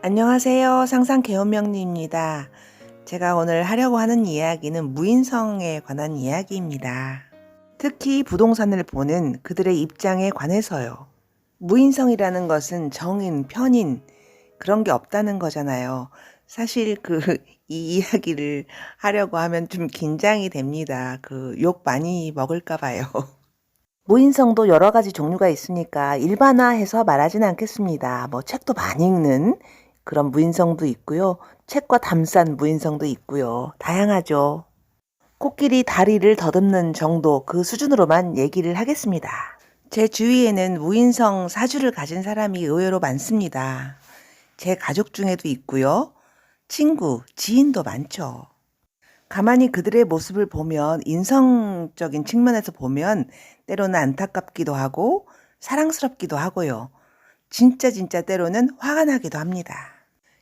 안녕하세요. 상상 개운명리입니다. 제가 오늘 하려고 하는 이야기는 무인성에 관한 이야기입니다. 특히 부동산을 보는 그들의 입장에 관해서요. 무인성이라는 것은 정인, 편인 그런 게 없다는 거잖아요. 사실 이 이야기를 하려고 하면 좀 긴장이 됩니다. 욕 많이 먹을까 봐요. 무인성도 여러 가지 종류가 있으니까 일반화해서 말하진 않겠습니다. 책도 많이 읽는 그런 무인성도 있고요. 책과 담싼 무인성도 있고요. 다양하죠. 코끼리 다리를 더듬는 정도 그 수준으로만 얘기를 하겠습니다. 제 주위에는 무인성 사주를 가진 사람이 의외로 많습니다. 제 가족 중에도 있고요. 친구, 지인도 많죠. 가만히 그들의 모습을 보면 인성적인 측면에서 보면 때로는 안타깝기도 하고 사랑스럽기도 하고요. 진짜 때로는 화가 나기도 합니다.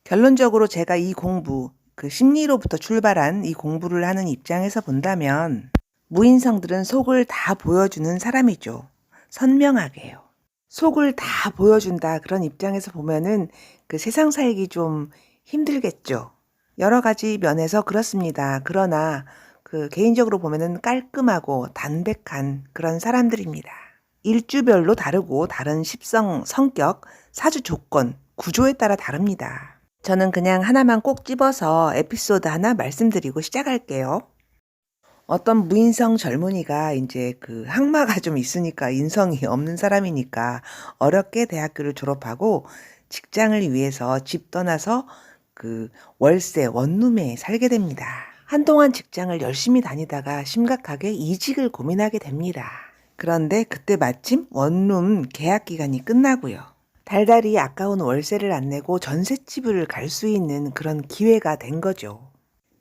결론적으로 제가 이 공부, 심리로부터 출발한 이 공부를 하는 입장에서 본다면 무인성들은 속을 다 보여주는 사람이죠. 선명하게요. 속을 다 보여준다 그런 입장에서 보면은 세상 살기 좀 힘들겠죠. 여러 가지 면에서 그렇습니다. 그러나 개인적으로 보면은 깔끔하고 담백한 그런 사람들입니다. 일주별로 다르고 다른 십성, 성격, 사주 조건, 구조에 따라 다릅니다. 저는 그냥 하나만 꼭 집어서 에피소드 하나 말씀드리고 시작할게요. 어떤 무인성 젊은이가 이제 항마가 좀 있으니까 인성이 없는 사람이니까 어렵게 대학교를 졸업하고 직장을 위해서 집 떠나서 월세 원룸에 살게 됩니다. 한동안 직장을 열심히 다니다가 심각하게 이직을 고민하게 됩니다. 그런데 그때 마침 원룸 계약 기간이 끝나고요. 달달이 아까운 월세를 안 내고 전셋집을 갈 수 있는 그런 기회가 된 거죠.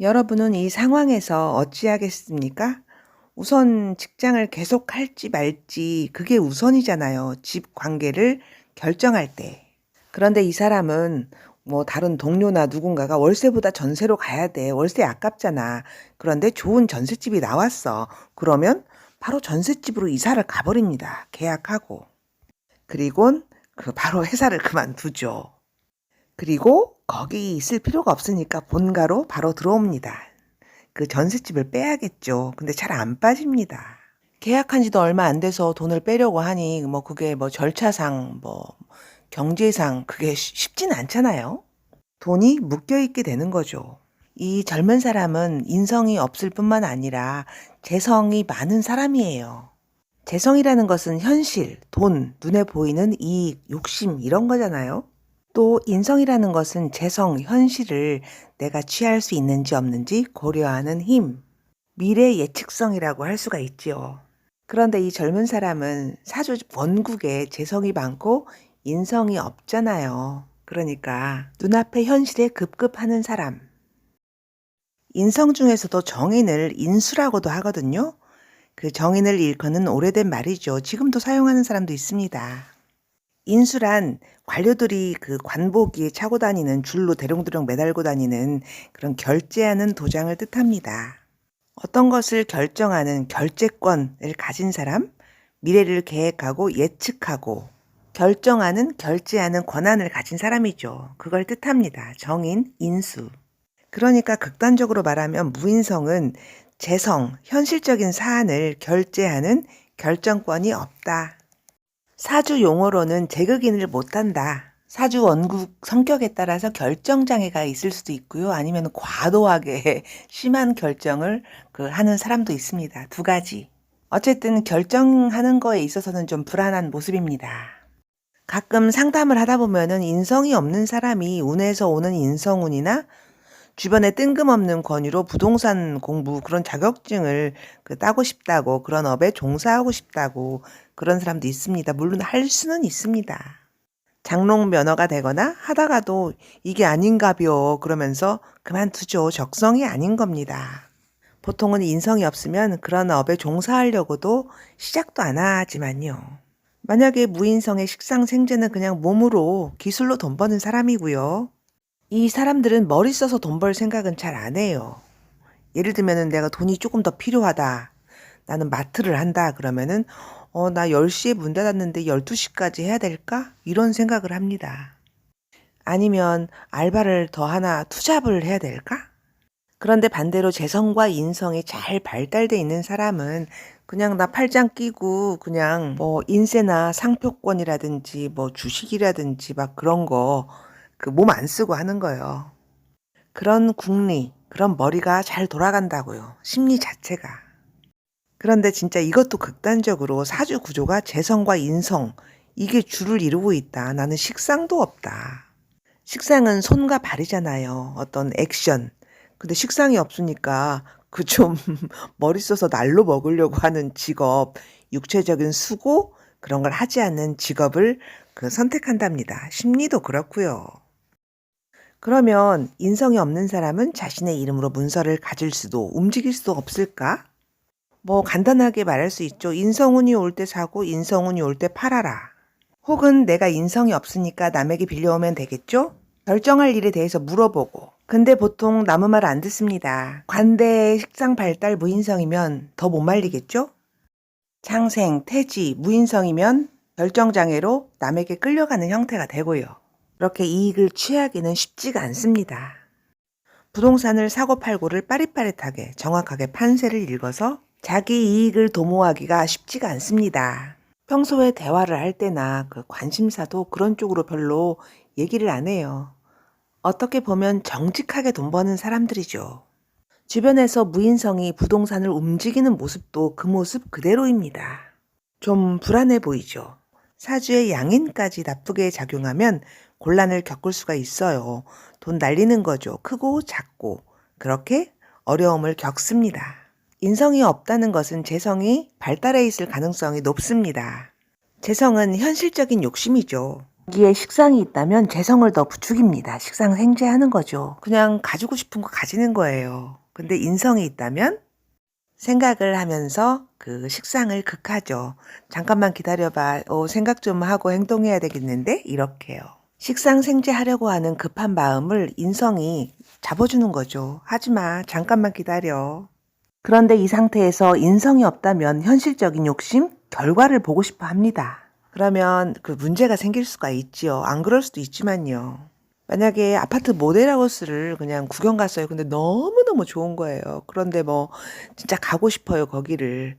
여러분은 이 상황에서 어찌하겠습니까? 우선 직장을 계속 할지 말지 그게 우선이잖아요. 집 관계를 결정할 때. 그런데 이 사람은 다른 동료나 누군가가 월세보다 전세로 가야 돼. 월세 아깝잖아. 그런데 좋은 전셋집이 나왔어. 그러면 바로 전셋집으로 이사를 가버립니다. 계약하고. 그리고 바로 회사를 그만두죠. 그리고 거기 있을 필요가 없으니까 본가로 바로 들어옵니다. 전셋집을 빼야겠죠. 근데 잘 안 빠집니다. 계약한 지도 얼마 안 돼서 돈을 빼려고 하니 그게 절차상 경제상 그게 쉽진 않잖아요. 돈이 묶여 있게 되는 거죠. 이 젊은 사람은 인성이 없을 뿐만 아니라 재성이 많은 사람이에요. 재성이라는 것은 현실, 돈, 눈에 보이는 이익, 욕심 이런 거잖아요. 또 인성이라는 것은 재성, 현실을 내가 취할 수 있는지 없는지 고려하는 힘, 미래 예측성이라고 할 수가 있지요. 그런데 이 젊은 사람은 사주 원국에 재성이 많고 인성이 없잖아요. 그러니까 눈앞의 현실에 급급하는 사람. 인성 중에서도 정인을 인수라고도 하거든요. 정인을 일컫는 오래된 말이죠. 지금도 사용하는 사람도 있습니다. 인수란 관료들이 관보기에 차고 다니는 줄로 대롱대롱 매달고 다니는 그런 결제하는 도장을 뜻합니다. 어떤 것을 결정하는 결재권을 가진 사람, 미래를 계획하고 예측하고 결정하는 결제하는 권한을 가진 사람이죠. 그걸 뜻합니다. 정인, 인수. 그러니까 극단적으로 말하면 무인성은 재성, 현실적인 사안을 결제하는 결정권이 없다. 사주 용어로는 재극인을 못한다. 사주 원국 성격에 따라서 결정장애가 있을 수도 있고요. 아니면 과도하게 심한 결정을 하는 사람도 있습니다. 두 가지. 어쨌든 결정하는 거에 있어서는 좀 불안한 모습입니다. 가끔 상담을 하다 보면은 인성이 없는 사람이 운에서 오는 인성운이나 주변에 뜬금없는 권유로 부동산 공부 그런 자격증을 따고 싶다고 그런 업에 종사하고 싶다고 그런 사람도 있습니다. 물론 할 수는 있습니다. 장롱 면허가 되거나 하다가도 이게 아닌가벼 그러면서 그만두죠. 적성이 아닌 겁니다. 보통은 인성이 없으면 그런 업에 종사하려고도 시작도 안 하지만요. 만약에 무인성의 식상생재는 그냥 몸으로 기술로 돈 버는 사람이고요. 이 사람들은 머리 써서 돈 벌 생각은 잘 안 해요. 예를 들면은 내가 돈이 조금 더 필요하다. 나는 마트를 한다. 그러면은 나 10시에 문 닫았는데 12시까지 해야 될까? 이런 생각을 합니다. 아니면 알바를 더 하나 투잡을 해야 될까? 그런데 반대로 재성과 인성이 잘 발달돼 있는 사람은 그냥 나 팔짱 끼고 그냥 뭐 인세나 상표권이라든지 뭐 주식이라든지 막 그런 거 그 몸 안 쓰고 하는 거예요. 그런 궁리, 그런 머리가 잘 돌아간다고요. 심리 자체가. 그런데 진짜 이것도 극단적으로 사주 구조가 재성과 인성, 이게 주를 이루고 있다. 나는 식상도 없다. 식상은 손과 발이잖아요. 어떤 액션. 근데 식상이 없으니까 그 좀 머리 써서 날로 먹으려고 하는 직업, 육체적인 수고, 그런 걸 하지 않는 직업을 선택한답니다. 심리도 그렇고요. 그러면 인성이 없는 사람은 자신의 이름으로 문서를 가질 수도 움직일 수도 없을까? 뭐 간단하게 말할 수 있죠. 인성운이 올 때 사고 인성운이 올 때 팔아라. 혹은 내가 인성이 없으니까 남에게 빌려오면 되겠죠? 결정할 일에 대해서 물어보고. 근데 보통 남의 말 안 듣습니다. 관대, 식상 발달 무인성이면 더 못 말리겠죠? 창생, 태지, 무인성이면 결정장애로 남에게 끌려가는 형태가 되고요. 그렇게 이익을 취하기는 쉽지가 않습니다. 부동산을 사고 팔고를 빠릿빠릿하게 정확하게 판세를 읽어서 자기 이익을 도모하기가 쉽지가 않습니다. 평소에 대화를 할 때나 그 관심사도 그런 쪽으로 별로 얘기를 안 해요. 어떻게 보면 정직하게 돈 버는 사람들이죠. 주변에서 무인성이 부동산을 움직이는 모습도 그 모습 그대로입니다. 좀 불안해 보이죠. 사주의 양인까지 나쁘게 작용하면 곤란을 겪을 수가 있어요. 돈 날리는 거죠. 크고 작고. 그렇게 어려움을 겪습니다. 인성이 없다는 것은 재성이 발달해 있을 가능성이 높습니다. 재성은 현실적인 욕심이죠. 여기에 식상이 있다면 재성을 더 부추깁니다. 식상 생재하는 거죠. 그냥 가지고 싶은 거 가지는 거예요. 근데 인성이 있다면 생각을 하면서 그 식상을 극하죠. 잠깐만 기다려봐. 생각 좀 하고 행동해야 되겠는데? 이렇게요. 식상 생재하려고 하는 급한 마음을 인성이 잡아주는 거죠. 하지마. 잠깐만 기다려. 그런데 이 상태에서 인성이 없다면 현실적인 욕심, 결과를 보고 싶어 합니다. 그러면 그 문제가 생길 수가 있지요. 안 그럴 수도 있지만요. 만약에 아파트 모델하우스를 그냥 구경 갔어요. 근데 너무너무 좋은 거예요. 그런데 뭐 진짜 가고 싶어요. 거기를.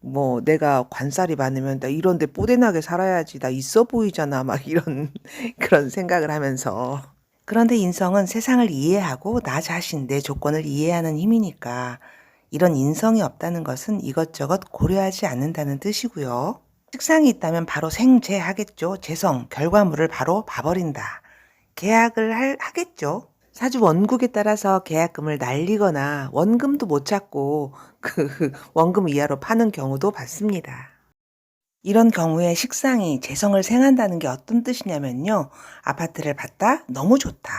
뭐 내가 관살이 많으면 나 이런 데 뽀대나게 살아야지. 나 있어 보이잖아. 막 이런 그런 생각을 하면서. 그런데 인성은 세상을 이해하고 나 자신, 내 조건을 이해하는 힘이니까 이런 인성이 없다는 것은 이것저것 고려하지 않는다는 뜻이고요. 식상이 있다면 바로 생재하겠죠. 재성, 결과물을 바로 봐버린다. 계약을 하겠죠. 사주 원국에 따라서 계약금을 날리거나 원금도 못 찾고 그 원금 이하로 파는 경우도 봤습니다. 이런 경우에 식상이 재성을 생한다는 게 어떤 뜻이냐면요. 아파트를 봤다? 너무 좋다.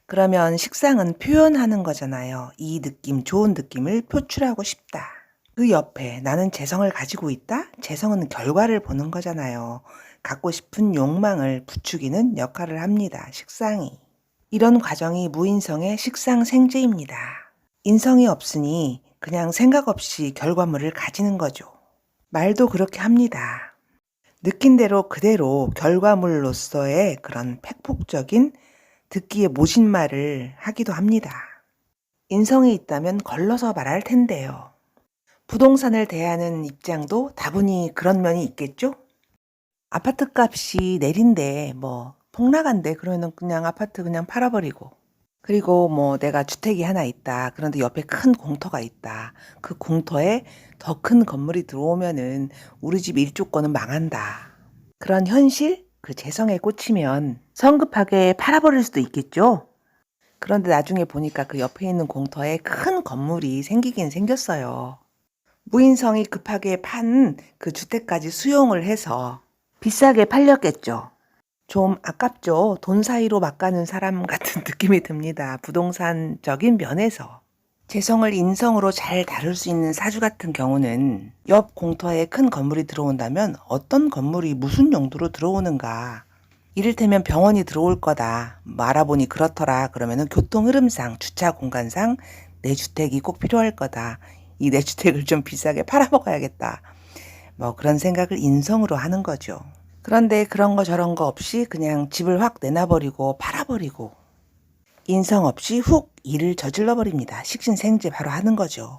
그러면 식상은 표현하는 거잖아요. 이 느낌, 좋은 느낌을 표출하고 싶다. 그 옆에 나는 재성을 가지고 있다? 재성은 결과를 보는 거잖아요. 갖고 싶은 욕망을 부추기는 역할을 합니다. 식상이. 이런 과정이 무인성의 식상 생재입니다. 인성이 없으니 그냥 생각 없이 결과물을 가지는 거죠. 말도 그렇게 합니다. 느낀 대로 그대로 결과물로서의 그런 팩폭적인 듣기에 모진 말을 하기도 합니다. 인성이 있다면 걸러서 말할 텐데요. 부동산을 대하는 입장도 다분히 그런 면이 있겠죠? 아파트 값이 내린대, 뭐 폭락한대. 그러면 그냥 아파트 그냥 팔아버리고. 그리고 뭐 내가 주택이 하나 있다. 그런데 옆에 큰 공터가 있다. 그 공터에 더 큰 건물이 들어오면은 우리 집 일조권은 망한다. 그런 현실? 그 재성에 꽂히면 성급하게 팔아버릴 수도 있겠죠? 그런데 나중에 보니까 그 옆에 있는 공터에 큰 건물이 생기긴 생겼어요. 무인성이 급하게 판 그 주택까지 수용을 해서 비싸게 팔렸겠죠. 좀 아깝죠. 돈 사이로 막 가는 사람 같은 느낌이 듭니다. 부동산적인 면에서. 재성을 인성으로 잘 다룰 수 있는 사주 같은 경우는 옆 공터에 큰 건물이 들어온다면 어떤 건물이 무슨 용도로 들어오는가. 이를테면 병원이 들어올 거다. 알아보니 그렇더라. 그러면은 교통 흐름상, 주차 공간상 내 주택이 꼭 필요할 거다. 이 내 주택을 좀 비싸게 팔아먹어야겠다. 뭐 그런 생각을 인성으로 하는 거죠. 그런데 그런 거 저런 거 없이 그냥 집을 확 내놔버리고 팔아버리고 인성 없이 훅 일을 저질러 버립니다. 식신생재 바로 하는 거죠.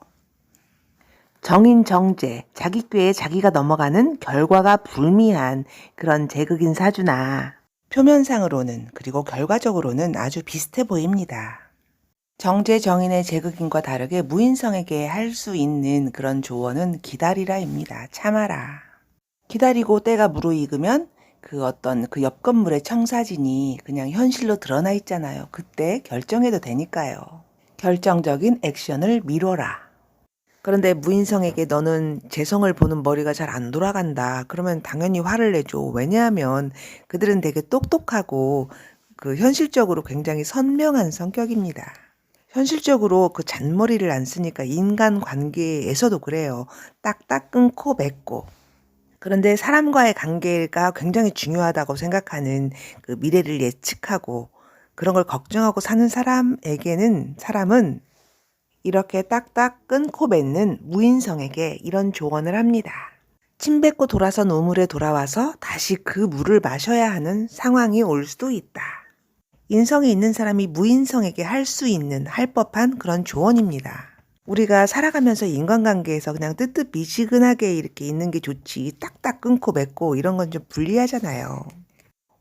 정인정제, 자기 꾀에 자기가 넘어가는 결과가 불미한 그런 제극인 사주나 표면상으로는 그리고 결과적으로는 아주 비슷해 보입니다. 정제 정인의 제극인과 다르게 무인성에게 할 수 있는 그런 조언은 기다리라입니다. 참아라. 기다리고 때가 무르익으면 그 어떤 그 옆 건물의 청사진이 그냥 현실로 드러나 있잖아요. 그때 결정해도 되니까요. 결정적인 액션을 미뤄라. 그런데 무인성에게 너는 재성을 보는 머리가 잘 안 돌아간다. 그러면 당연히 화를 내죠. 왜냐하면 그들은 되게 똑똑하고 그 현실적으로 굉장히 선명한 성격입니다. 현실적으로 그 잔머리를 안 쓰니까 인간 관계에서도 그래요. 딱딱 끊고 맺고. 그런데 사람과의 관계가 굉장히 중요하다고 생각하는 그 미래를 예측하고 그런 걸 걱정하고 사는 사람은 이렇게 딱딱 끊고 맺는 무인성에게 이런 조언을 합니다. 침 뱉고 돌아선 우물에 돌아와서 다시 그 물을 마셔야 하는 상황이 올 수도 있다. 인성이 있는 사람이 무인성에게 할 수 있는, 할 법한 그런 조언입니다. 우리가 살아가면서 인간관계에서 그냥 뜨뜻미지근하게 이렇게 있는 게 좋지 딱딱 끊고 맺고 이런 건 좀 불리하잖아요.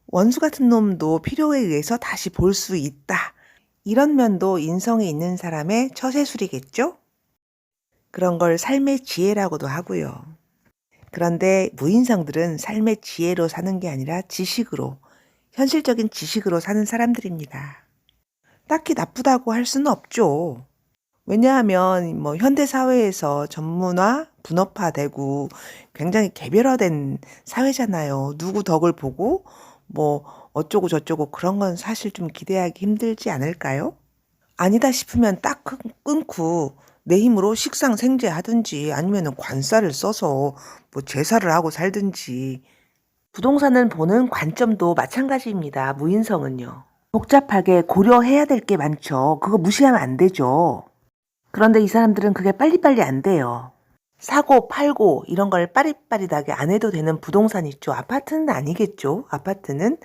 원수 같은 놈도 필요에 의해서 다시 볼 수 있다. 이런 면도 인성이 있는 사람의 처세술이겠죠? 그런 걸 삶의 지혜라고도 하고요. 그런데 무인성들은 삶의 지혜로 사는 게 아니라 지식으로, 현실적인 지식으로 사는 사람들입니다. 딱히 나쁘다고 할 수는 없죠. 왜냐하면 뭐 현대 사회에서 전문화, 분업화되고 굉장히 개별화된 사회잖아요. 누구 덕을 보고 뭐 어쩌고 저쩌고 그런 건 사실 좀 기대하기 힘들지 않을까요? 아니다 싶으면 딱 끊고 내 힘으로 식상생재하든지 아니면 관살을 써서 뭐 제사를 하고 살든지. 부동산을 보는 관점도 마찬가지입니다. 무인성은요. 복잡하게 고려해야 될 게 많죠. 그거 무시하면 안 되죠. 그런데 이 사람들은 그게 빨리빨리 안 돼요. 사고 팔고 이런 걸 빠릿빠릿하게 안 해도 되는 부동산 있죠. 아파트는 아니겠죠. 아파트는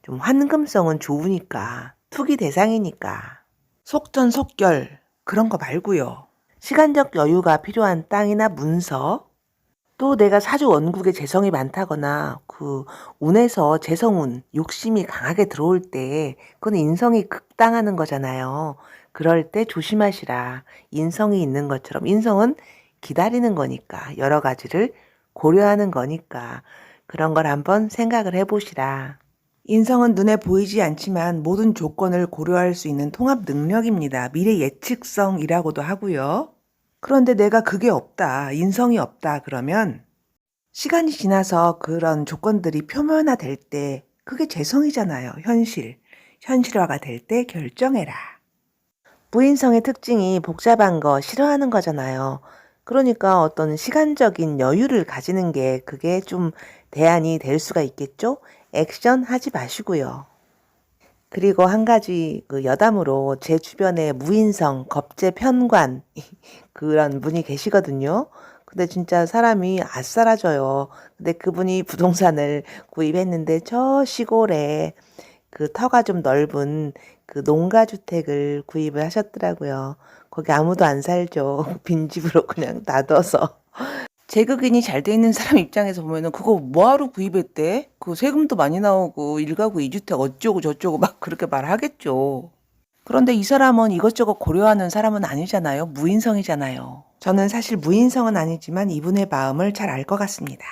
좀 환금성은 좋으니까, 투기 대상이니까. 속전속결 그런 거 말고요. 시간적 여유가 필요한 땅이나 문서, 또 내가 사주 원국에 재성이 많다거나 그 운에서 재성운, 욕심이 강하게 들어올 때 그건 인성이 극당하는 거잖아요. 그럴 때 조심하시라. 인성이 있는 것처럼 인성은 기다리는 거니까 여러 가지를 고려하는 거니까 그런 걸 한번 생각을 해보시라. 인성은 눈에 보이지 않지만 모든 조건을 고려할 수 있는 통합 능력입니다. 미래 예측성이라고도 하고요. 그런데 내가 그게 없다, 인성이 없다 그러면 시간이 지나서 그런 조건들이 표면화될 때 그게 재성이잖아요. 현실화가 될 때 결정해라. 무인성의 특징이 복잡한 거 싫어하는 거잖아요. 그러니까 어떤 시간적인 여유를 가지는 게 그게 좀 대안이 될 수가 있겠죠? 액션 하지 마시고요. 그리고 한 가지 그 여담으로 제 주변에 무인성, 겁재 편관 그런 분이 계시거든요. 근데 진짜 사람이 앗살아져요. 근데 그분이 부동산을 구입했는데 저 시골에 그 터가 좀 넓은 그 농가주택을 구입을 하셨더라고요. 거기 아무도 안 살죠. 빈집으로 그냥 놔둬서. 제극인이 잘 돼 있는 사람 입장에서 보면은 그거 뭐하러 구입했대? 그 세금도 많이 나오고 1가구 2주택 어쩌고 저쩌고 막 그렇게 말하겠죠. 그런데 이 사람은 이것저것 고려하는 사람은 아니잖아요. 무인성이잖아요. 저는 사실 무인성은 아니지만 이분의 마음을 잘 알 것 같습니다.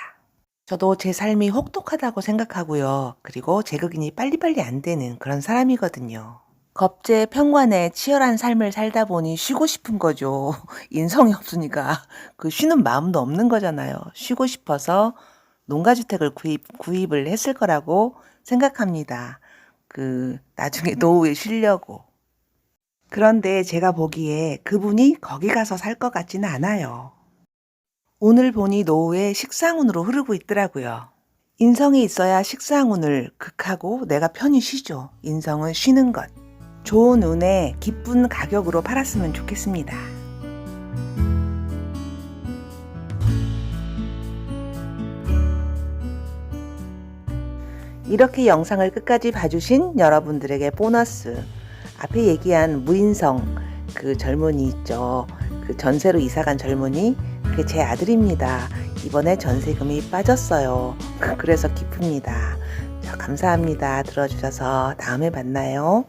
저도 제 삶이 혹독하다고 생각하고요. 그리고 제극인이 빨리빨리 안 되는 그런 사람이거든요. 겁제 편관에 치열한 삶을 살다 보니 쉬고 싶은 거죠. 인성이 없으니까 그 쉬는 마음도 없는 거잖아요. 쉬고 싶어서 농가주택을 구입을 했을 거라고 생각합니다. 그 나중에 노후에 쉬려고. 그런데 제가 보기에 그분이 거기 가서 살 것 같지는 않아요. 오늘 보니 노후에 식상운으로 흐르고 있더라고요. 인성이 있어야 식상운을 극하고 내가 편히 쉬죠. 인성은 쉬는 것. 좋은 운에 기쁜 가격으로 팔았으면 좋겠습니다. 이렇게 영상을 끝까지 봐주신 여러분들에게 보너스. 앞에 얘기한 무인성 그 젊은이 있죠. 그 전세로 이사간 젊은이, 그게 제 아들입니다. 이번에 전세금이 빠졌어요. 그래서 기쁩니다. 감사합니다. 들어주셔서. 다음에 만나요.